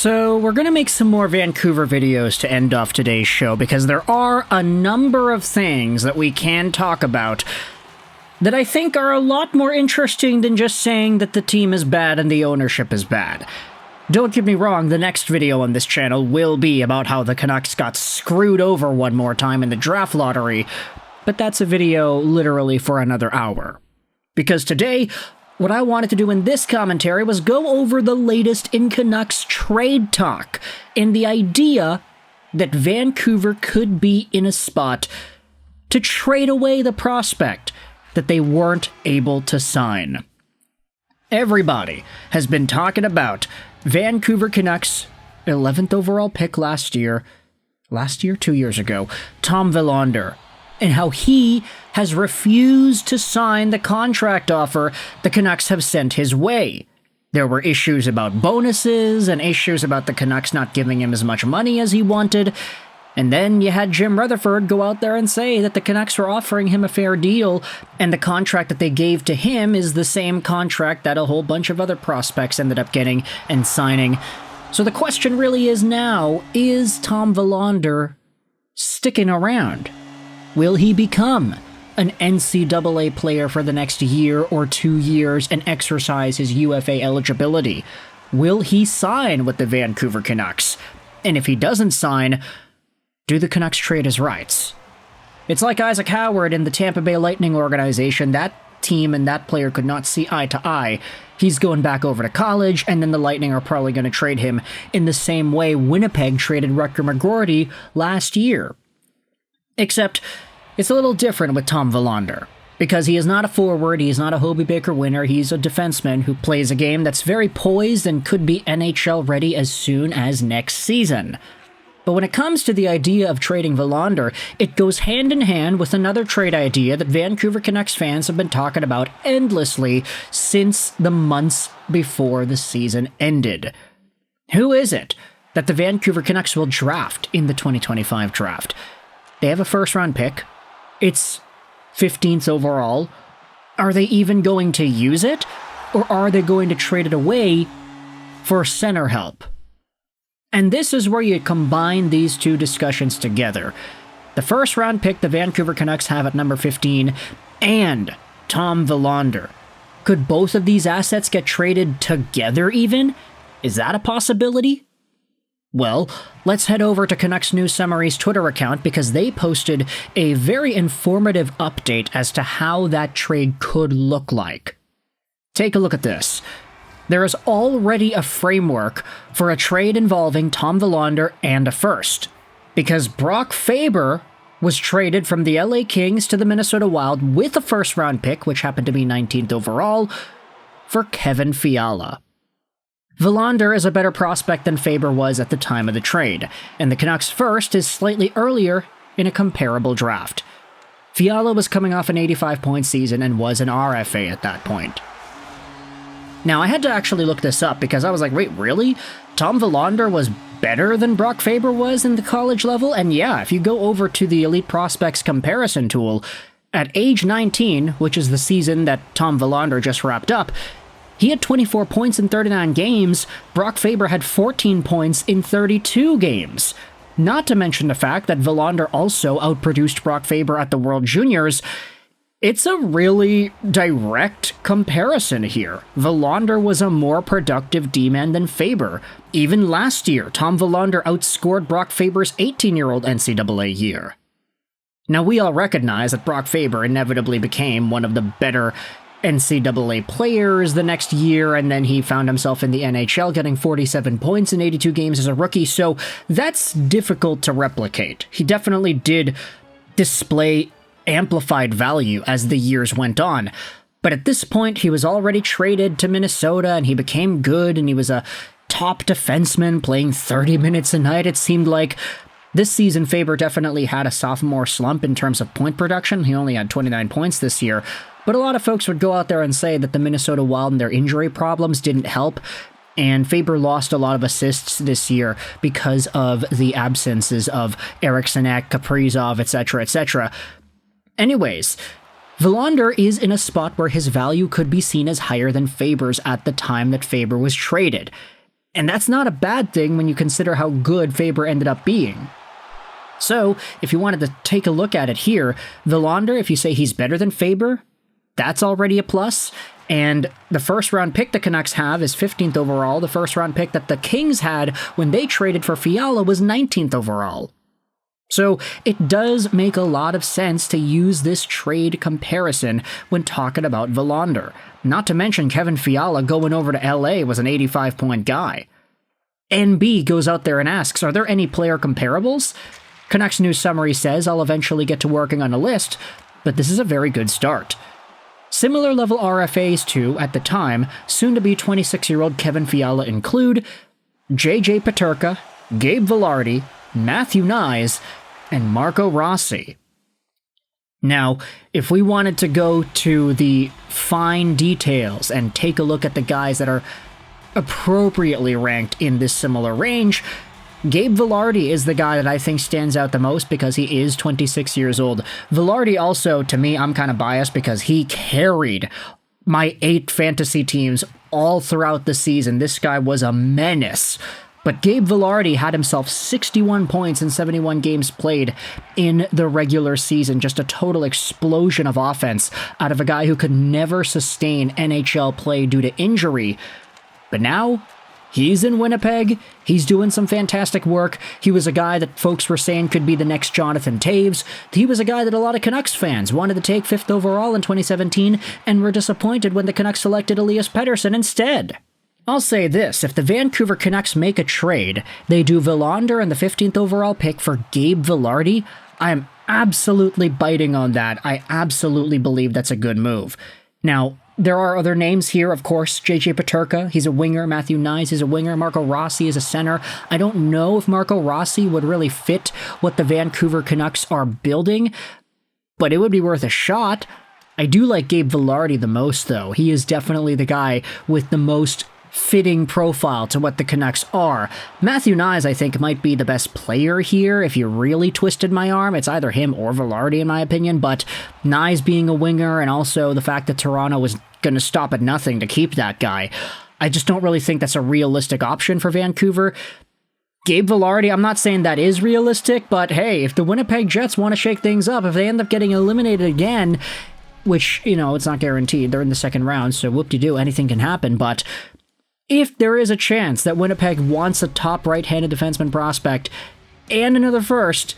So we're going to make some more Vancouver videos to end off today's show because there are a number of things that we can talk about that I think are a lot more interesting than just saying that the team is bad and the ownership is bad. Don't get me wrong, the next video on this channel will be about how the Canucks got screwed over one more time in the draft lottery, but that's a video literally for another hour. Because today, what I wanted to do in this commentary was go over the latest in Canucks trade talk and the idea that Vancouver could be in a spot to trade away the prospect that they weren't able to sign. Everybody has been talking about Vancouver Canucks 11th overall pick last year, 2 years ago, Tom Willander, and how he has refused to sign the contract offer the Canucks have sent his way. There were issues about bonuses and issues about the Canucks not giving him as much money as he wanted, and then you had Jim Rutherford go out there and say that the Canucks were offering him a fair deal, and the contract that they gave to him is the same contract that a whole bunch of other prospects ended up getting and signing. So the question really is now, is Tom Willander sticking around? Will he become an NCAA player for the next year or 2 years and exercise his UFA eligibility? Will he sign with the Vancouver Canucks? And if he doesn't sign, do the Canucks trade his rights? It's like Isaac Howard in the Tampa Bay Lightning organization. That team and that player could not see eye to eye. He's going back over to college, and then the Lightning are probably going to trade him in the same way Winnipeg traded Rutger McGroarty last year. Except, it's a little different with Tom Willander, because he is not a forward, he is not a Hobey Baker winner, he's a defenseman who plays a game that's very poised and could be NHL ready as soon as next season. But when it comes to the idea of trading Willander, it goes hand in hand with another trade idea that Vancouver Canucks fans have been talking about endlessly since the months before the season ended. Who is it that the Vancouver Canucks will draft in the 2025 draft? They have a first-round pick. It's 15th overall. Are they even going to use it? Or are they going to trade it away for center help? And this is where you combine these two discussions together. The first-round pick the Vancouver Canucks have at number 15 and Tom Willander. Could both of these assets get traded together even? Is that a possibility? Well, let's head over to Canucks News Summary's Twitter account because they posted a very informative update as to how that trade could look like. Take a look at this. There is already a framework for a trade involving Tom Willander and a first, because Brock Faber was traded from the LA Kings to the Minnesota Wild with a first-round pick, which happened to be 19th overall, for Kevin Fiala. Willander is a better prospect than Faber was at the time of the trade, and the Canucks' first is slightly earlier in a comparable draft. Fiala was coming off an 85-point season and was an RFA at that point. Now, I had to actually look this up because I was like, wait, really? Tom Willander was better than Brock Faber was in the college level? And yeah, if you go over to the Elite Prospects comparison tool, at age 19, which is the season that Tom Willander just wrapped up, he had 24 points in 39 games. Brock Faber had 14 points in 32 games. Not to mention the fact that Willander also outproduced Brock Faber at the World Juniors. It's a really direct comparison here. Willander was a more productive D-man than Faber. Even last year, Tom Willander outscored Brock Faber's 18-year-old NCAA year. Now, we all recognize that Brock Faber inevitably became one of the better NCAA players the next year, and then he found himself in the NHL getting 47 points in 82 games as a rookie, so that's difficult to replicate. He definitely did display amplified value as the years went on, but at this point he was already traded to Minnesota and he became good and he was a top defenseman playing 30 minutes a night. It seemed like this season Faber definitely had a sophomore slump in terms of point production. He only had 29 points this year, but a lot of folks would go out there and say that the Minnesota Wild and their injury problems didn't help, and Faber lost a lot of assists this year because of the absences of Eric Sennecke, Kaprizov, etc., etc. Anyways, Willander is in a spot where his value could be seen as higher than Faber's at the time that Faber was traded. And that's not a bad thing when you consider how good Faber ended up being. So, if you wanted to take a look at it here, Willander, if you say he's better than Faber, that's already a plus. And the first round pick the Canucks have is 15th overall. The first round pick that the Kings had when they traded for Fiala was 19th overall. So it does make a lot of sense to use this trade comparison when talking about Willander. Not to mention Kevin Fiala going over to LA was an 85-point guy. NB goes out there and asks, are there any player comparables? Canucks News Summary says, I'll eventually get to working on a list, but this is a very good start. Similar level RFAs to, at the time, soon-to-be 26-year-old Kevin Fiala include JJ Peterka, Gabe Vilardi, Matthew Knies, and Marco Rossi. Now, if we wanted to go to the fine details and take a look at the guys that are appropriately ranked in this similar range, Gabe Vilardi is the guy that I think stands out the most because he is 26 years old. Vilardi also, to me, I'm kind of biased because he carried my 8 fantasy teams all throughout the season. This guy was a menace. But Gabe Vilardi had himself 61 points in 71 games played in the regular season. Just a total explosion of offense out of a guy who could never sustain NHL play due to injury. But now, he's in Winnipeg. He's doing some fantastic work. He was a guy that folks were saying could be the next Jonathan Toews. He was a guy that a lot of Canucks fans wanted to take 5th overall in 2017 and were disappointed when the Canucks selected Elias Pettersson instead. I'll say this, if the Vancouver Canucks make a trade, they do Willander and the 15th overall pick for Gabe Vilardi, I am absolutely biting on that. I absolutely believe that's a good move. Now, there are other names here, of course. JJ Peterka, he's a winger. Matthew Knies is a winger. Marco Rossi is a center. I don't know if Marco Rossi would really fit what the Vancouver Canucks are building, but it would be worth a shot. I do like Gabe Vilardi the most, though. He is definitely the guy with the most fitting profile to what the Canucks are. Matthew Knies, I think, might be the best player here. If you really twisted my arm, it's either him or Vilardi, in my opinion, but Knies being a winger and also the fact that Toronto was going to stop at nothing to keep that guy, I just don't really think that's a realistic option for Vancouver. Gabe Vilardi, I'm not saying that is realistic, but hey, if the Winnipeg Jets want to shake things up, if they end up getting eliminated again, which, you know, it's not guaranteed, they're in the second round, so whoop-de-doo, anything can happen, but if there is a chance that Winnipeg wants a top right-handed defenseman prospect and another first,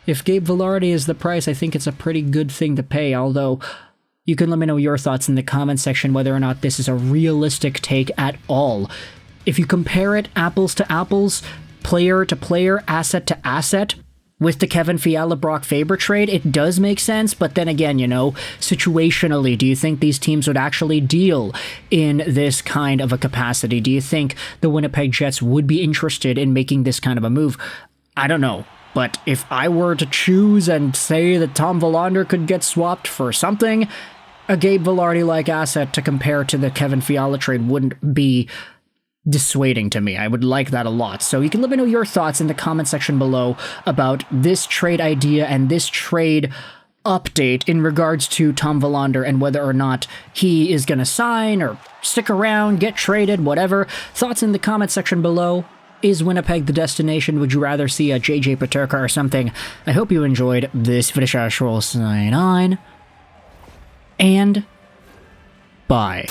if Gabe Vilardi is the price, I think it's a pretty good thing to pay, although you can let me know your thoughts in the comment section whether or not this is a realistic take at all. If you compare it apples to apples, player to player, asset to asset, with the Kevin Fiala Brock Faber trade, it does make sense, but then again, you know, situationally, do you think these teams would actually deal in this kind of a capacity? Do you think the Winnipeg Jets would be interested in making this kind of a move? I don't know, but if I were to choose and say that Tom Willander could get swapped for something, a Gabe Vilardi-like asset to compare to the Kevin Fiala trade wouldn't be dissuading to me. I would like that a lot. So you can let me know your thoughts in the comment section below about this trade idea and this trade update in regards to Tom Willander and whether or not he is going to sign or stick around, get traded, whatever. Thoughts in the comment section below. Is Winnipeg the destination? Would you rather see a JJ Peterka or something? I hope you enjoyed this video. Sign on. And bye.